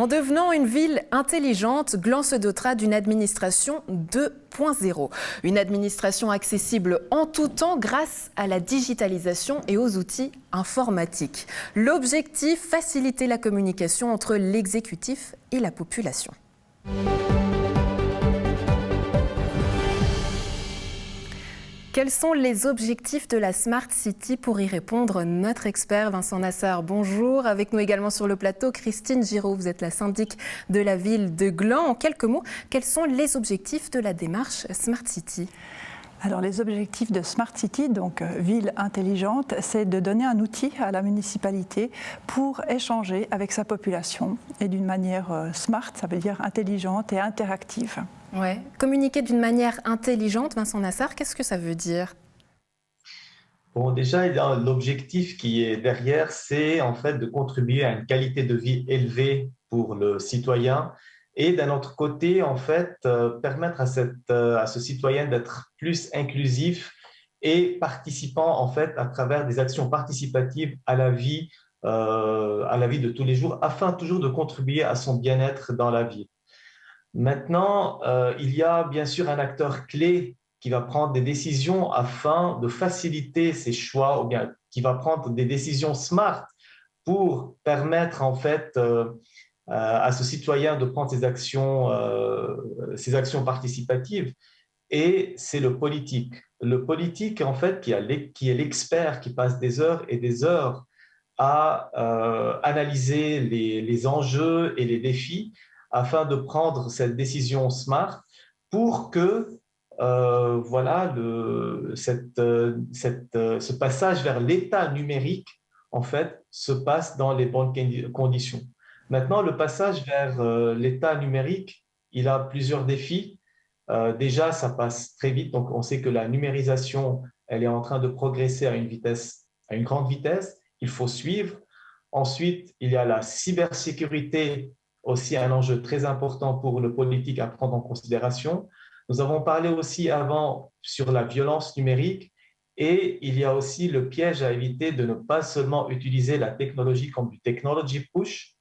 En devenant une ville intelligente, Gland se dotera d'une administration 2.0. Une administration accessible en tout temps grâce à la digitalisation et aux outils informatiques. L'objectif, faciliter la communication entre l'exécutif et la population. Quels sont les objectifs de la Smart City? Pour y répondre, notre expert Vincent Nassar, bonjour. Avec nous également sur le plateau, Christine Giraud, vous êtes la syndic de la ville de Gland. En quelques mots, quels sont les objectifs de la démarche Smart City? Alors les objectifs de Smart City, donc ville intelligente, c'est de donner un outil à la municipalité pour échanger avec sa population et d'une manière smart, ça veut dire intelligente et interactive. Ouais. Communiquer d'une manière intelligente, Vincent Nassar, qu'est-ce que ça veut dire? Bon, déjà, l'objectif qui est derrière, c'est en fait de contribuer à une qualité de vie élevée pour le citoyen et d'un autre côté, en fait, permettre à ce citoyen d'être plus inclusif et participant en fait à travers des actions participatives à la vie de tous les jours, afin toujours de contribuer à son bien-être dans la vie. Maintenant, il y a bien sûr un acteur clé qui va prendre des décisions afin de faciliter ses choix, ou bien qui va prendre des décisions smart pour permettre en fait à ce citoyen de prendre ses actions participatives. Et c'est le politique. Le politique en fait qui est l'expert, qui passe des heures et des heures à analyser les enjeux et les défis afin de prendre cette décision smart pour que ce passage vers l'état numérique en fait se passe dans les bonnes conditions. Maintenant, le passage vers l'état numérique, il a plusieurs défis. Déjà, ça passe très vite. Donc, on sait que la numérisation, elle est en train de progresser à une grande vitesse. Il faut suivre. Ensuite, il y a la cybersécurité, aussi un enjeu très important pour le politique à prendre en considération. Nous avons parlé aussi avant sur la violence numérique et il y a aussi le piège à éviter de ne pas seulement utiliser la technologie comme du technology push,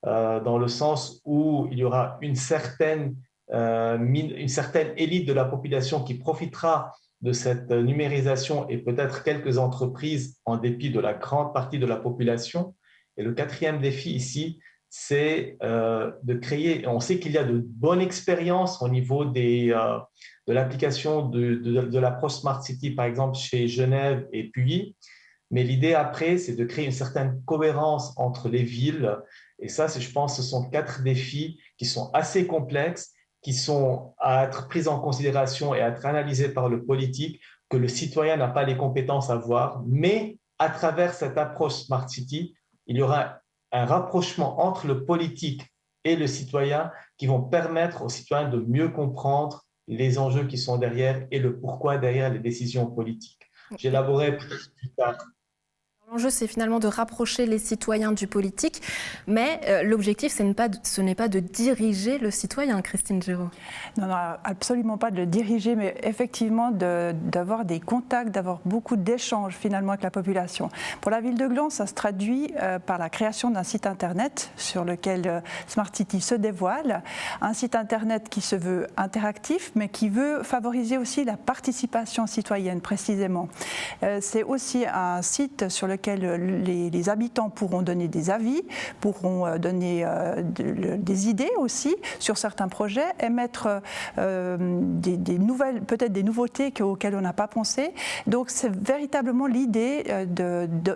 dans le sens où il y aura une certaine élite de la population qui profitera de cette numérisation et peut-être quelques entreprises en dépit de la grande partie de la population. Et le quatrième défi ici, c'est de créer, on sait qu'il y a de bonnes expériences au niveau de l'application de l'approche Smart City, par exemple chez Genève et Puy, mais l'idée après, c'est de créer une certaine cohérence entre les villes, et ça, je pense, ce sont 4 défis qui sont assez complexes, qui sont à être pris en considération et à être analysés par le politique, que le citoyen n'a pas les compétences à voir, mais à travers cette approche Smart City, il y aura un rapprochement entre le politique et le citoyen qui vont permettre aux citoyens de mieux comprendre les enjeux qui sont derrière et le pourquoi derrière les décisions politiques. J'élaborerai plus tard. L'enjeu, c'est finalement de rapprocher les citoyens du politique, mais l'objectif, ce n'est pas de diriger le citoyen, Christine Giraud. Non, absolument pas de le diriger, mais effectivement d'avoir des contacts, d'avoir beaucoup d'échanges finalement avec la population. Pour la ville de Gland, ça se traduit par la création d'un site internet sur lequel Smart City se dévoile, un site internet qui se veut interactif, mais qui veut favoriser aussi la participation citoyenne précisément. C'est aussi un site sur lequel les habitants pourront donner des avis, pourront donner des idées aussi sur certains projets, émettre peut-être des nouveautés auxquelles on n'a pas pensé. Donc c'est véritablement l'idée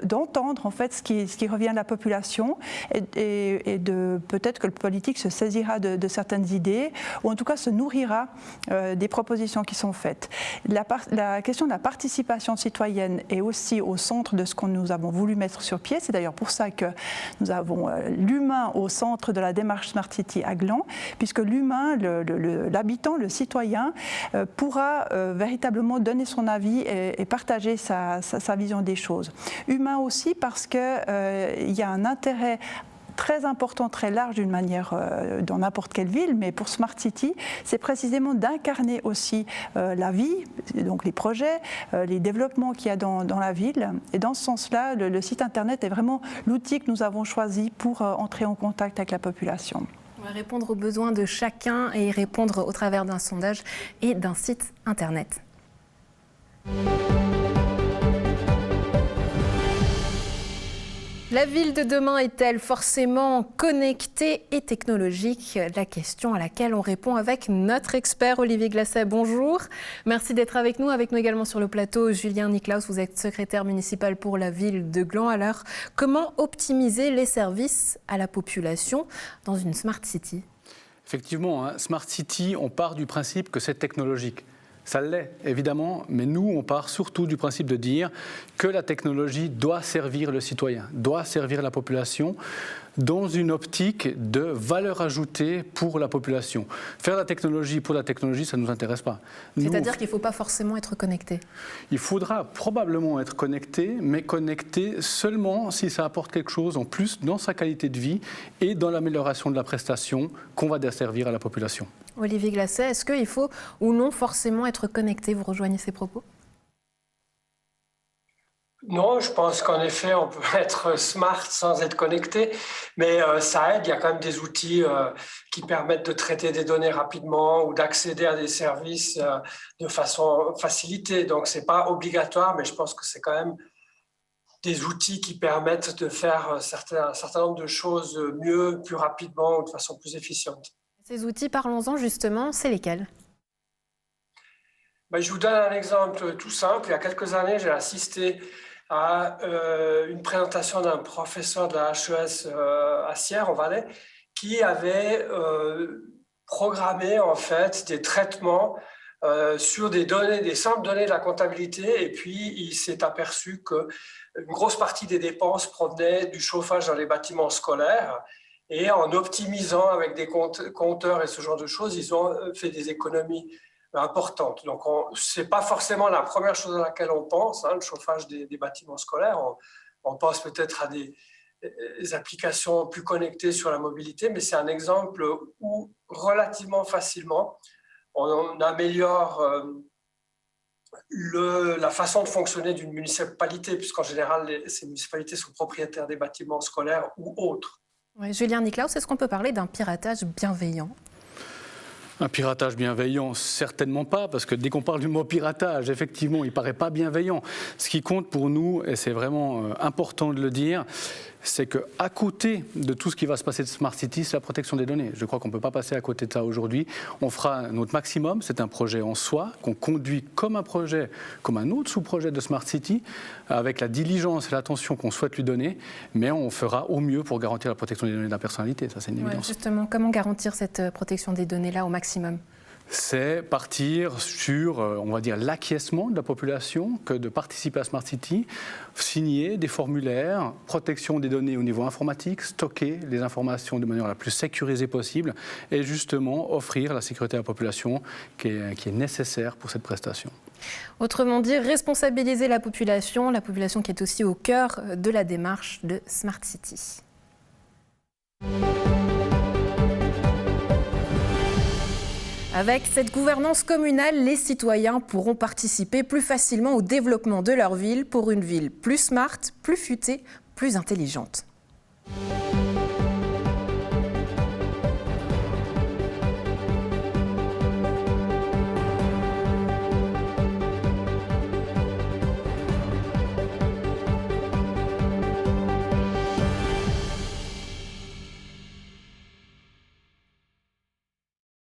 d'entendre en fait ce qui revient de la population et de peut-être que le politique se saisira de certaines idées ou en tout cas se nourrira des propositions qui sont faites. La question de la participation citoyenne est aussi au centre de ce qu'on nous avons voulu mettre sur pied. C'est d'ailleurs pour ça que nous avons l'humain au centre de la démarche Smart City à Gland, puisque l'humain, l'habitant, le citoyen pourra véritablement donner son avis et partager sa vision des choses. Humain aussi parce qu'il y a un intérêt très important, très large d'une manière dans n'importe quelle ville, mais pour Smart City, c'est précisément d'incarner aussi la vie, donc les projets, les développements qu'il y a dans la ville. Et dans ce sens-là, le site internet est vraiment l'outil que nous avons choisi pour entrer en contact avec la population. On va répondre aux besoins de chacun et y répondre au travers d'un sondage et d'un site internet. La ville de demain est-elle forcément connectée et technologique? La question à laquelle on répond avec notre expert Olivier Glasset. Bonjour, merci d'être avec nous également sur le plateau. Julien Niklaus, vous êtes secrétaire municipal pour la ville de Gland. Alors, comment optimiser les services à la population dans une Smart City? Effectivement, Smart City, on part du principe que c'est technologique. Ça l'est, évidemment, mais nous, on part surtout du principe de dire que la technologie doit servir le citoyen, doit servir la population dans une optique de valeur ajoutée pour la population. Faire la technologie pour la technologie, ça ne nous intéresse pas. C'est-à-dire qu'il ne faut pas forcément être connecté? Il faudra probablement être connecté, mais connecté seulement si ça apporte quelque chose en plus dans sa qualité de vie et dans l'amélioration de la prestation qu'on va desservir à la population. Olivier Glasset, est-ce qu'il faut ou non forcément être connecté? Vous rejoignez ces propos? Non, je pense qu'en effet, on peut être smart sans être connecté, mais ça aide. Il y a quand même des outils qui permettent de traiter des données rapidement ou d'accéder à des services de façon facilitée. Donc, ce n'est pas obligatoire, mais je pense que c'est quand même des outils qui permettent de faire un certain nombre de choses mieux, plus rapidement ou de façon plus efficiente. Ces outils, parlons-en justement, c'est lesquels? Je vous donne un exemple tout simple. Il y a quelques années, j'ai assisté à une présentation d'un professeur de la HES à Sierre, en Valais, qui avait programmé en fait des traitements sur des données, des simples données de la comptabilité, et puis il s'est aperçu qu'une grosse partie des dépenses provenait du chauffage dans les bâtiments scolaires. Et en optimisant avec des compteurs et ce genre de choses, ils ont fait des économies importantes. Donc, ce n'est pas forcément la première chose à laquelle on pense, le chauffage des bâtiments scolaires. On pense peut-être à des applications plus connectées sur la mobilité, mais c'est un exemple où relativement facilement, on améliore la façon de fonctionner d'une municipalité, puisqu'en général, ces municipalités sont propriétaires des bâtiments scolaires ou autres. Oui, Julien Niklaus, est-ce qu'on peut parler d'un piratage bienveillant? Un piratage bienveillant, certainement pas, parce que dès qu'on parle du mot piratage, effectivement, il ne paraît pas bienveillant. Ce qui compte pour nous, et c'est vraiment important de le dire, c'est qu'à côté de tout ce qui va se passer de Smart City, c'est la protection des données. Je crois qu'on ne peut pas passer à côté de ça aujourd'hui. On fera notre maximum, c'est un projet en soi, qu'on conduit comme un projet, comme un autre sous-projet de Smart City, avec la diligence et l'attention qu'on souhaite lui donner, mais on fera au mieux pour garantir la protection des données de la personnalité, ça c'est une évidence. Justement, comment garantir cette protection des données-là au maximum? C'est partir sur, on va dire, l'acquiescement de la population, que de participer à Smart City, signer des formulaires, protection des données au niveau informatique, stocker les informations de manière la plus sécurisée possible et justement offrir la sécurité à la population qui est nécessaire pour cette prestation. Autrement dit, responsabiliser la population qui est aussi au cœur de la démarche de Smart City. Avec cette gouvernance communale, les citoyens pourront participer plus facilement au développement de leur ville pour une ville plus smart, plus futée, plus intelligente.